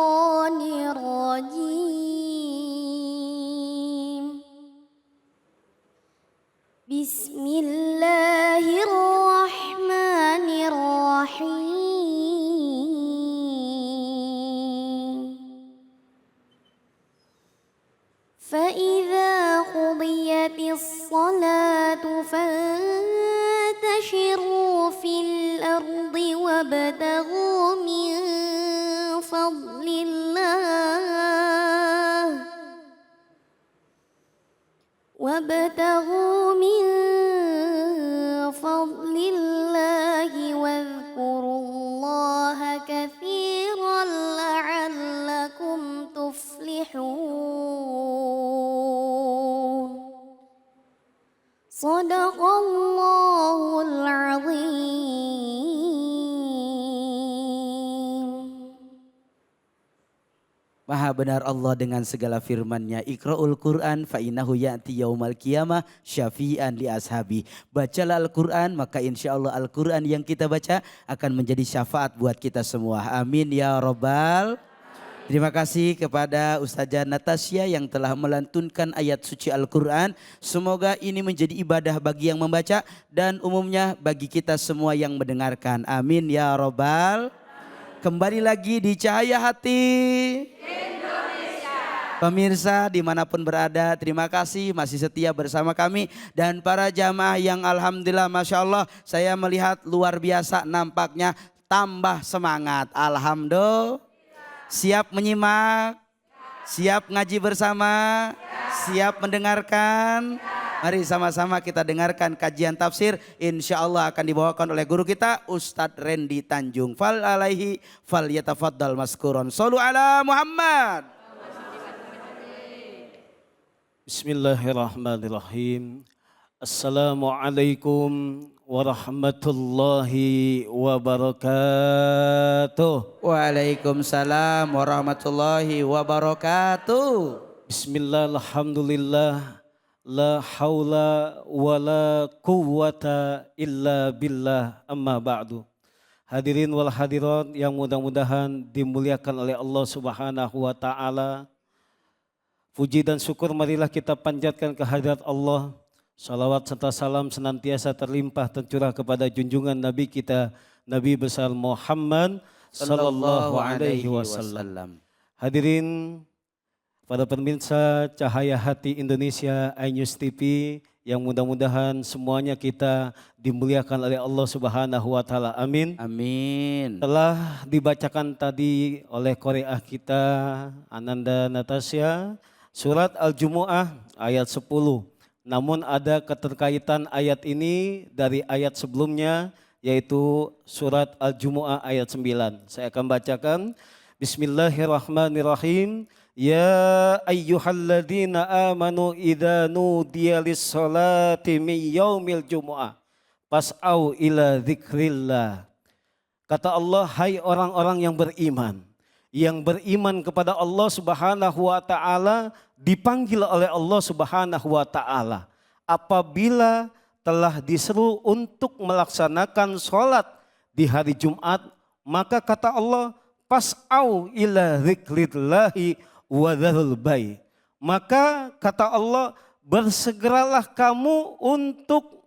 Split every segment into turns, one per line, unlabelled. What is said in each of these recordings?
الشيطان الرجيم بسم الله الرحمن الرحيم فإذا قضيت الصلاة فانتشروا في الأرض وابتغوا من فضل الله واذكروا الله كثيرا لعلكم تفلحون صدق الله العظيم.
Maha benar Allah dengan segala firman-Nya. Iqra'ul Qur'an fa innahu ya'ti yaumal qiyamah syafi'an li ashabi. Bacalah Al-Qur'an maka insyaallah Al-Qur'an yang kita baca akan menjadi syafaat buat kita semua. Amin ya rabbal. Terima kasih kepada Ustazah Natasya yang telah melantunkan ayat suci Al-Qur'an. Semoga ini menjadi ibadah bagi yang membaca dan umumnya bagi kita semua yang mendengarkan. Amin ya rabbal. Kembali lagi di Cahaya Hati Indonesia. Pemirsa dimanapun berada, terima kasih masih setia bersama kami. Dan para jamaah yang alhamdulillah Masya Allah saya melihat luar biasa nampaknya tambah semangat. Alhamdulillah. Siap menyimak? Siap ngaji bersama? Siap mendengarkan? Mari sama-sama kita dengarkan kajian tafsir. Insya Allah akan dibawakan oleh guru kita Ustadz Randy Tanjung. Fal alaihi fal yatafaddal maskuron. Sallu ala Muhammad.
Bismillahirrahmanirrahim. Assalamualaikum warahmatullahi wabarakatuh.
Waalaikumsalam warahmatullahi wabarakatuh.
Bismillah, alhamdulillah. La haula wa la quwwata illa billah amma ba'du. Hadirin wal hadirat yang mudah-mudahan dimuliakan oleh Allah Subhanahu wa taala. Puji dan syukur marilah kita panjatkan kehadirat Allah. Salawat serta salam senantiasa terlimpah tercurah kepada junjungan Nabi kita Nabi besar Muhammad sallallahu alaihi wasallam. Hadirin para pemirsa Cahaya Hati Indonesia iNews TV yang mudah-mudahan semuanya kita dimuliakan oleh Allah Subhanahu wa taala. Amin.
Amin.
Telah dibacakan tadi oleh Korea kita Ananda Natasya surat Al-Jumu'ah ayat 10. Namun ada keterkaitan ayat ini dari ayat sebelumnya yaitu surat Al-Jumu'ah ayat 9. Saya akan bacakan. Bismillahirrahmanirrahim. Ya ayyuhalladzina amanu idza nudiya lis-salati min yaumil jumu'ah fas'au ila dzikrillah. Kata Allah, hai orang-orang yang beriman kepada Allah Subhanahu wa taala, dipanggil oleh Allah Subhanahu wa taala apabila telah diseru untuk melaksanakan sholat di hari Jumat, maka kata Allah, fas'au ila dzikrillahi wa dzarul bai'. Maka kata Allah, bersegeralah kamu untuk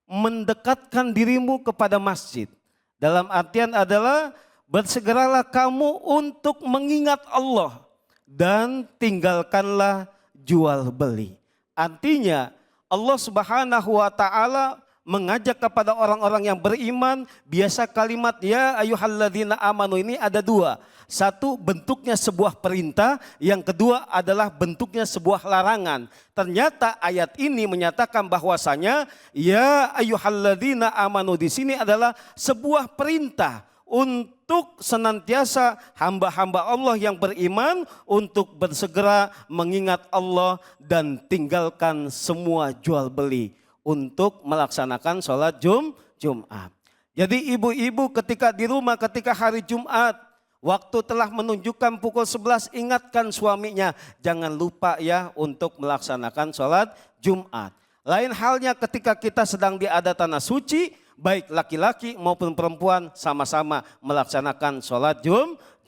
mendekatkan dirimu kepada masjid. Dalam artian adalah bersegeralah kamu untuk mengingat Allah dan tinggalkanlah jual beli. Artinya Allah Subhanahu wa taala mengajak kepada orang-orang yang beriman. Biasa kalimat ya ayyuhalladzina amanu ini ada dua. Satu bentuknya sebuah perintah, yang kedua adalah bentuknya sebuah larangan. Ternyata ayat ini menyatakan bahwasanya ya ayyuhalladzina amanu di sini adalah sebuah perintah untuk senantiasa hamba-hamba Allah yang beriman untuk bersegera mengingat Allah dan tinggalkan semua jual beli untuk melaksanakan sholat Jumat. Jadi ibu-ibu ketika di rumah ketika hari Jumat, waktu telah menunjukkan pukul 11, ingatkan suaminya jangan lupa ya untuk melaksanakan sholat Jumat. Lain halnya ketika kita sedang di ada tanah suci, baik laki-laki maupun perempuan sama-sama melaksanakan sholat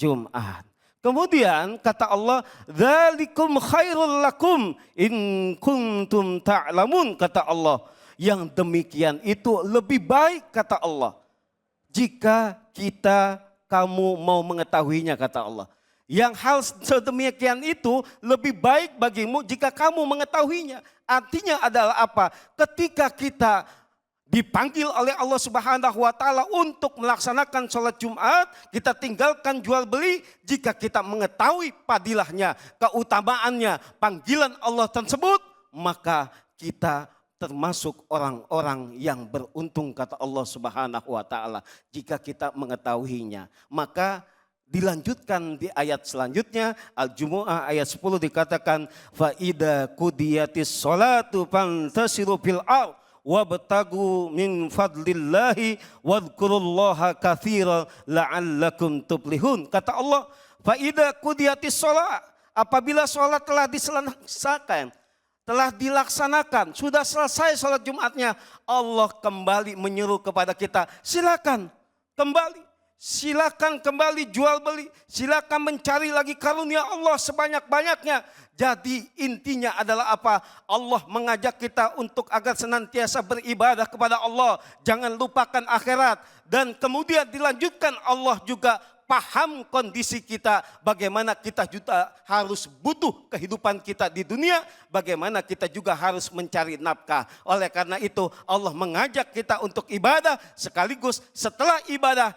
Jumat. Kemudian kata Allah, "Dzalikum khairul lakum in kuntum ta'lamun," kata Allah. Yang demikian itu lebih baik kata Allah. Jika kamu mau mengetahuinya kata Allah. Yang hal sedemikian itu lebih baik bagimu jika kamu mengetahuinya. Artinya adalah apa? Ketika kita dipanggil oleh Allah Subhanahu wa taala untuk melaksanakan sholat Jumat, kita tinggalkan jual beli jika kita mengetahui padilahnya, keutamaannya, panggilan Allah tersebut, maka kita termasuk orang-orang yang beruntung kata Allah Subhanahu wa taala jika kita mengetahuinya. Maka dilanjutkan di ayat selanjutnya, Al-Jumu'ah ayat 10 dikatakan, fa idza qudiyatis sholatu fantasiru fil ardh wabtagu min fadlillahi wadhkurullaha katsiran la'allakum tuflihun. Kata Allah, fa idza qudiyatis shalah, apabila salat telah diselesaikan, telah dilaksanakan, sudah selesai salat Jumatnya, Allah kembali menyeru kepada kita, silakan kembali. Silakan kembali jual beli, silakan mencari lagi karunia Allah sebanyak-banyaknya. Jadi intinya adalah apa? Allah mengajak kita untuk agar senantiasa beribadah kepada Allah. Jangan lupakan akhirat. Dan kemudian dilanjutkan Allah juga paham kondisi kita. Bagaimana kita juga harus butuh kehidupan kita di dunia. Bagaimana kita juga harus mencari nafkah. Oleh karena itu Allah mengajak kita untuk ibadah. Sekaligus setelah ibadah,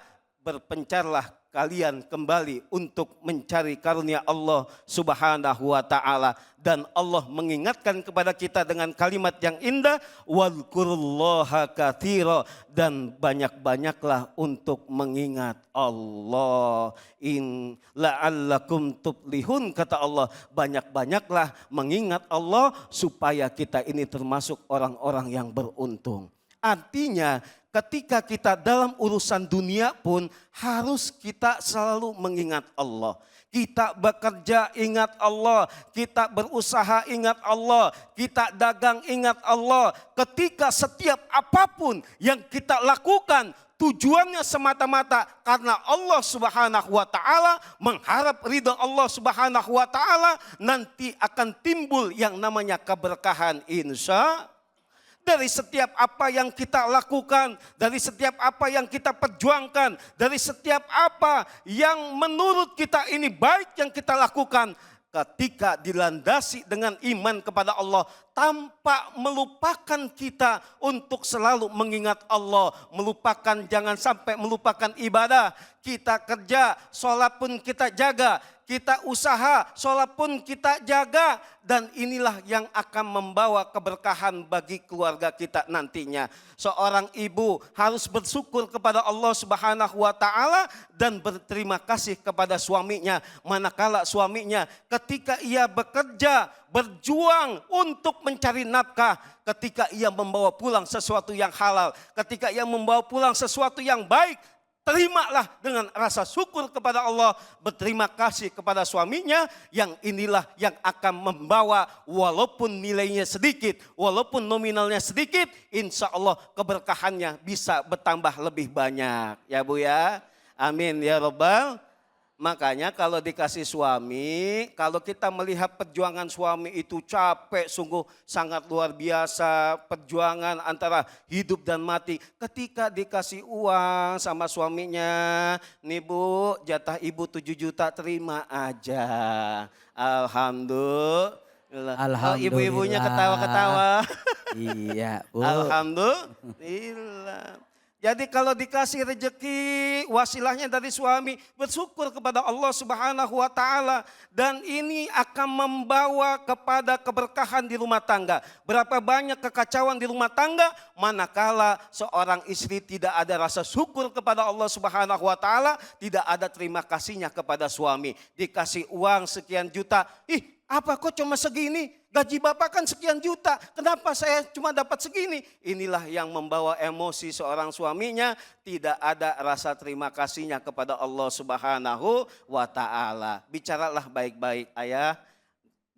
berpencarlah kalian kembali untuk mencari karunia Allah Subhanahu wa taala. Dan Allah mengingatkan kepada kita dengan kalimat yang indah, wadhkurullaha katsira, dan banyak-banyaklah untuk mengingat Allah. In la'allakum tuflihun, kata Allah, banyak-banyaklah mengingat Allah supaya kita ini termasuk orang-orang yang beruntung. Artinya ketika kita dalam urusan dunia pun harus kita selalu mengingat Allah. Kita bekerja ingat Allah, kita berusaha ingat Allah, kita dagang ingat Allah. Ketika setiap apapun yang kita lakukan tujuannya semata-mata karena Allah Subhanahu wa taala, mengharap ridha Allah Subhanahu wa taala, nanti akan timbul yang namanya keberkahan insya. Dari setiap apa yang kita lakukan, dari setiap apa yang kita perjuangkan, dari setiap apa yang menurut kita ini baik yang kita lakukan, ketika dilandasi dengan iman kepada Allah, tanpa melupakan kita untuk selalu mengingat Allah, jangan sampai melupakan ibadah. Kita kerja, sholat pun kita jaga, kita usaha, sholat pun kita jaga. Dan inilah yang akan membawa keberkahan bagi keluarga kita nantinya. Seorang ibu harus bersyukur kepada Allah Subhanahu wa taala dan berterima kasih kepada suaminya. Manakala suaminya ketika ia bekerja, berjuang untuk mencari nafkah, ketika ia membawa pulang sesuatu yang halal, ketika ia membawa pulang sesuatu yang baik, terimalah dengan rasa syukur kepada Allah, berterima kasih kepada suaminya, yang inilah yang akan membawa walaupun nilainya sedikit, walaupun nominalnya sedikit, insya Allah keberkahannya bisa bertambah lebih banyak. Ya Bu ya, amin ya Rabbal. Makanya kalau dikasih suami, kalau kita melihat perjuangan suami itu capek, sungguh sangat luar biasa, perjuangan antara hidup dan mati. Ketika dikasih uang sama suaminya, nih Bu, jatah ibu 7 juta terima aja. Alhamdulillah.
Alhamdulillah.
Oh, ibu-ibunya ketawa-ketawa.
Iya Bu.
Alhamdulillah. Jadi kalau dikasih rezeki, wasilahnya dari suami, bersyukur kepada Allah Subhanahu wa taala, dan ini akan membawa kepada keberkahan di rumah tangga. Berapa banyak kekacauan di rumah tangga manakala seorang istri tidak ada rasa syukur kepada Allah Subhanahu wa taala, tidak ada terima kasihnya kepada suami. Dikasih uang sekian juta, apa kok cuma segini? Gaji bapak kan sekian juta, kenapa saya cuma dapat segini? Inilah yang membawa emosi seorang suaminya, tidak ada rasa terima kasihnya kepada Allah Subhanahu wa taala. Bicaralah baik-baik, ayah,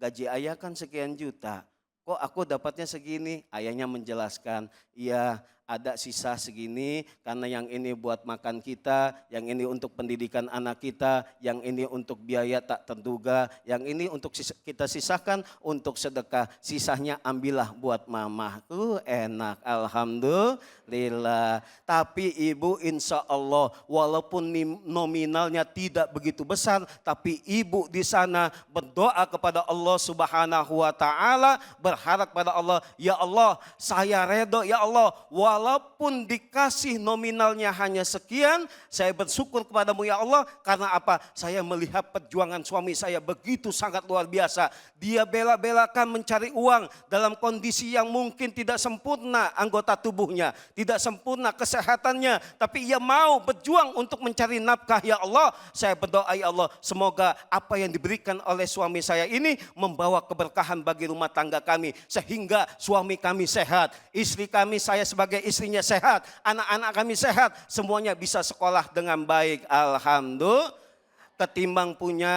gaji ayah kan sekian juta, kok aku dapatnya segini? Ayahnya menjelaskan, iya ada sisa segini karena yang ini buat makan kita, yang ini untuk pendidikan anak kita, yang ini untuk biaya tak terduga, yang ini untuk kita sisakan untuk sedekah, sisanya ambillah buat mama. Enak, alhamdulillah. Tapi ibu insya Allah walaupun nominalnya tidak begitu besar, tapi ibu di sana berdoa kepada Allah Subhanahu wa taala, berharap pada Allah, ya Allah, saya redo ya Allah, walaupun dikasih nominalnya hanya sekian, saya bersyukur kepadamu ya Allah, karena apa? Saya melihat perjuangan suami saya begitu sangat luar biasa. Dia bela-belakan mencari uang dalam kondisi yang mungkin tidak sempurna anggota tubuhnya, tidak sempurna kesehatannya, tapi ia mau berjuang untuk mencari nafkah ya Allah. Saya berdoa ya Allah, semoga apa yang diberikan oleh suami saya ini membawa keberkahan bagi rumah tangga kami, sehingga suami kami sehat, istri kami, saya sebagai istrinya sehat, anak-anak kami sehat, semuanya bisa sekolah dengan baik. Alhamdulillah. Ketimbang punya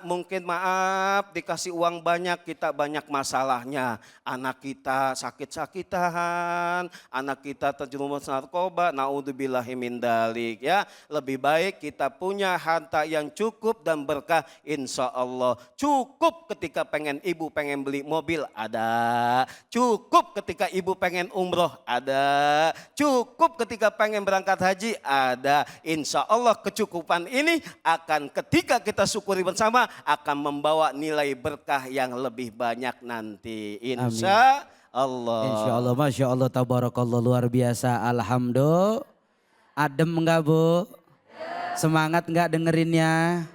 mungkin maaf dikasih uang banyak, kita banyak masalahnya. Anak kita sakit-sakitan, anak kita terjerumus narkoba, naudzubillahi min dalik ya. Lebih baik kita punya harta yang cukup dan berkah insya Allah. Cukup ketika pengen ibu pengen beli mobil ada. Cukup ketika ibu pengen umroh ada. Cukup ketika pengen berangkat haji ada. Insya Allah kecukupan ini akan ketika kita syukuri bersama akan membawa nilai berkah yang lebih banyak nanti. Insya Allah.
Insya Allah, Masya Allah, tabarakallah, luar biasa. Alhamdulillah. Adem enggak Bu? Semangat enggak dengerinnya?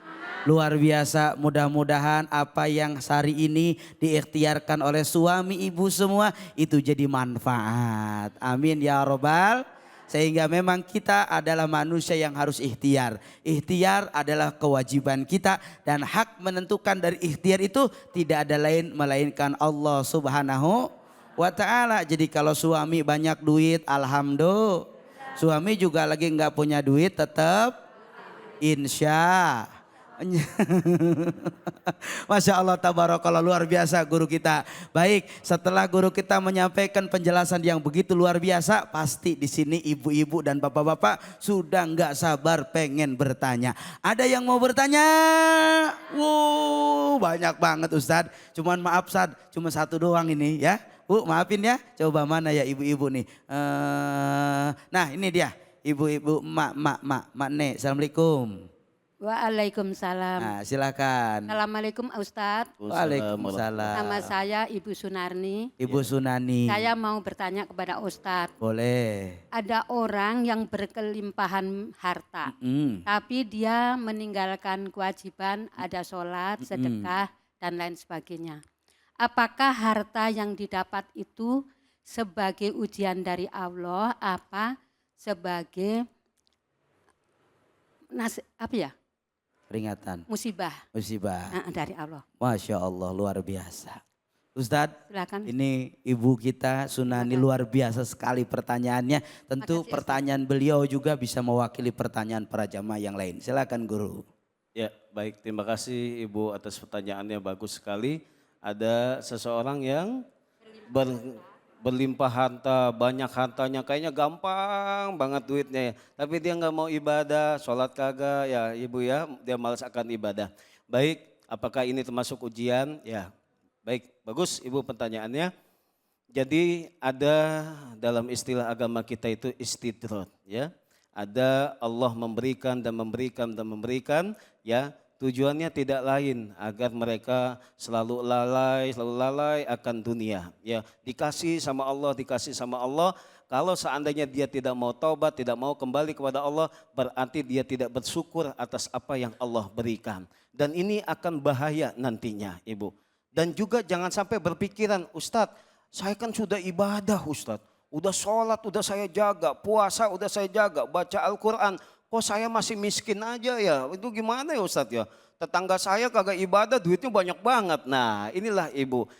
Luar biasa, mudah-mudahan apa yang hari ini diikhtiarkan oleh suami ibu semua itu jadi manfaat. Amin ya robbal. Sehingga memang kita adalah manusia yang harus ikhtiar. Ikhtiar adalah kewajiban kita dan hak menentukan dari ikhtiar itu tidak ada lain melainkan Allah Subhanahu wa taala. Jadi kalau suami banyak duit, alhamdulillah. Suami juga lagi nggak punya duit, tetap insya. Masya Allah, tabarakallah, luar biasa guru kita. Baik, setelah guru kita menyampaikan penjelasan yang begitu luar biasa, pasti di sini ibu-ibu dan bapak-bapak sudah nggak sabar pengen bertanya. Ada yang mau bertanya? Banyak banget Ustadz. Cuman maaf Ustadz, cuma satu doang ini ya. Bu, maafin ya. Coba mana ya ibu-ibu nih? Nah ini dia, ibu-ibu, mak Nek. Assalamualaikum.
Waalaikumsalam.
Nah, silakan.
Assalamualaikum Ustadz.
Waalaikumsalam.
Nama saya Ibu Sunarni.
Ibu Sunani.
Saya mau bertanya kepada Ustadz.
Boleh.
Ada orang yang berkelimpahan harta, tapi dia meninggalkan kewajiban, ada sholat, sedekah, dan lain sebagainya. Apakah harta yang didapat itu sebagai ujian dari Allah, apa sebagai
Peringatan.
musibah dari Allah?
Masya Allah, luar biasa. Ustadz,
Silakan.
ini ibu kita Sunani luar biasa sekali pertanyaannya. Tentu
Makasih,
pertanyaan beliau juga bisa mewakili pertanyaan para jamaah yang lain. Silakan guru.
Ya baik, terima kasih Ibu atas pertanyaannya, bagus sekali. Ada seseorang yang berlimpah harta, banyak hartanya, kayaknya gampang banget duitnya ya. Tapi dia nggak mau ibadah, sholat kagak ya Ibu ya, dia malas akan ibadah. Baik, apakah ini termasuk ujian? Ya, baik, bagus Ibu pertanyaannya. Jadi ada dalam istilah agama kita itu istidrot ya. Ada Allah memberikan dan memberikan dan memberikan ya. Tujuannya tidak lain agar mereka selalu lalai akan dunia. Ya, dikasih sama Allah. Kalau seandainya dia tidak mau taubat, tidak mau kembali kepada Allah, berarti dia tidak bersyukur atas apa yang Allah berikan. Dan ini akan bahaya nantinya, Ibu. Dan juga jangan sampai berpikiran, Ustadz, saya kan sudah ibadah, Ustadz. Udah sholat, udah saya jaga, puasa udah saya jaga, baca Al-Quran. Kok saya masih miskin aja ya? Itu gimana ya Ustadz ya? Tetangga saya kagak ibadah, duitnya banyak banget. Nah inilah Ibu.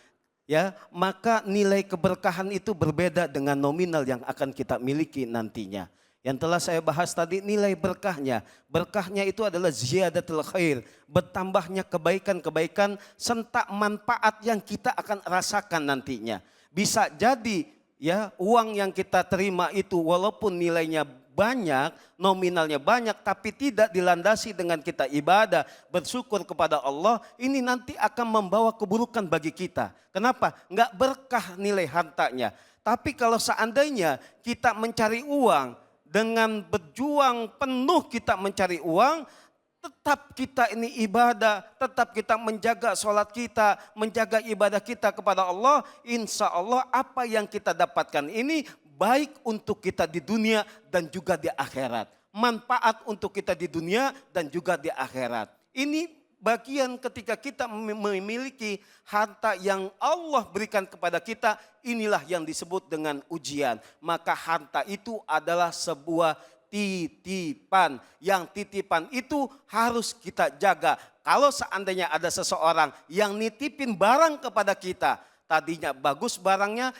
Ya, maka nilai keberkahan itu berbeda dengan nominal yang akan kita miliki nantinya. Yang telah saya bahas tadi nilai berkahnya. Berkahnya itu adalah ziyadatul khair. Bertambahnya kebaikan-kebaikan serta manfaat yang kita akan rasakan nantinya. Bisa jadi ya, uang yang kita terima itu walaupun nilainya banyak, nominalnya banyak, tapi tidak dilandasi dengan kita ibadah, bersyukur kepada Allah, ini nanti akan membawa keburukan bagi kita. Kenapa? Enggak berkah nilai hartanya. Tapi kalau seandainya kita mencari uang, dengan berjuang penuh kita mencari uang, tetap kita ini ibadah, tetap kita menjaga sholat kita, menjaga ibadah kita kepada Allah, insya Allah apa yang kita dapatkan ini baik untuk kita di dunia dan juga di akhirat. Manfaat untuk kita di dunia dan juga di akhirat. Ini bagian ketika kita memiliki harta yang Allah berikan kepada kita, inilah yang disebut dengan ujian. Maka harta itu adalah sebuah titipan. Yang titipan itu harus kita jaga. Kalau seandainya ada seseorang yang nitipin barang kepada kita, tadinya bagus barangnya,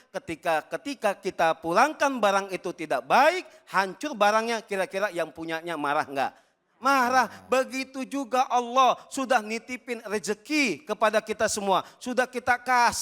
ketika kita pulangkan barang itu tidak baik, hancur barangnya, kira-kira yang punyanya marah enggak? Marah. Begitu juga Allah sudah nitipin rezeki kepada kita semua. Sudah kita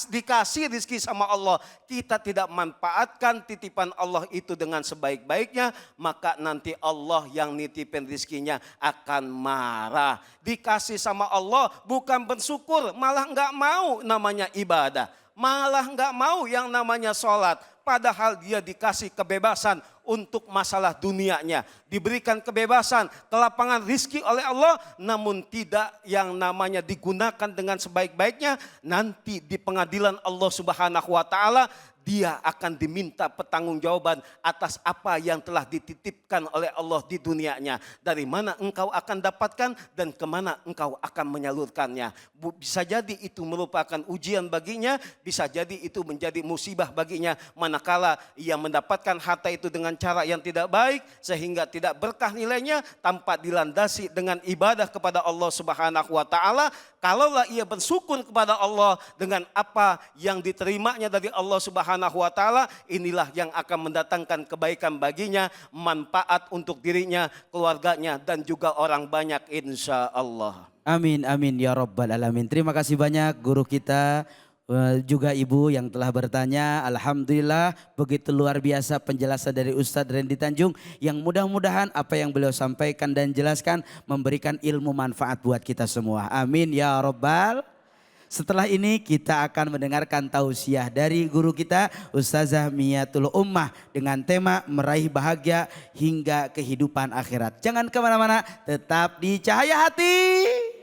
dikasih rezeki sama Allah. Kita tidak manfaatkan titipan Allah itu dengan sebaik-baiknya. Maka nanti Allah yang nitipin rezekinya akan marah. Dikasih sama Allah bukan bersyukur, malah enggak mau namanya ibadah. Malah enggak mau yang namanya sholat. Padahal dia dikasih kebebasan untuk masalah dunianya. Diberikan kebebasan, kelapangan rizki oleh Allah. Namun tidak yang namanya digunakan dengan sebaik-baiknya. Nanti di pengadilan Allah Subhanahu wa ta'ala, dia akan diminta pertanggungjawaban atas apa yang telah dititipkan oleh Allah di dunianya. Dari mana engkau akan dapatkan dan kemana engkau akan menyalurkannya. Bisa jadi itu merupakan ujian baginya, bisa jadi itu menjadi musibah baginya. Manakala ia mendapatkan harta itu dengan cara yang tidak baik, sehingga tidak berkah nilainya tanpa dilandasi dengan ibadah kepada Allah Subhanahu wa ta'ala. Kalaulah ia bersyukur kepada Allah dengan apa yang diterimanya dari Allah Subhanahu wa ta'ala, inilah yang akan mendatangkan kebaikan baginya, manfaat untuk dirinya, keluarganya, dan juga orang banyak insya Allah.
Amin, amin ya rabbal alamin. Terima kasih banyak guru kita, juga ibu yang telah bertanya. Alhamdulillah begitu luar biasa penjelasan dari Ustadz Randy Tanjung, yang mudah-mudahan apa yang beliau sampaikan dan jelaskan memberikan ilmu manfaat buat kita semua. Amin ya rabbal. Setelah ini kita akan mendengarkan tausiah dari guru kita Ustazah Miatul Ummah dengan tema meraih bahagia hingga kehidupan akhirat. Jangan kemana-mana, tetap di Cahaya Hati.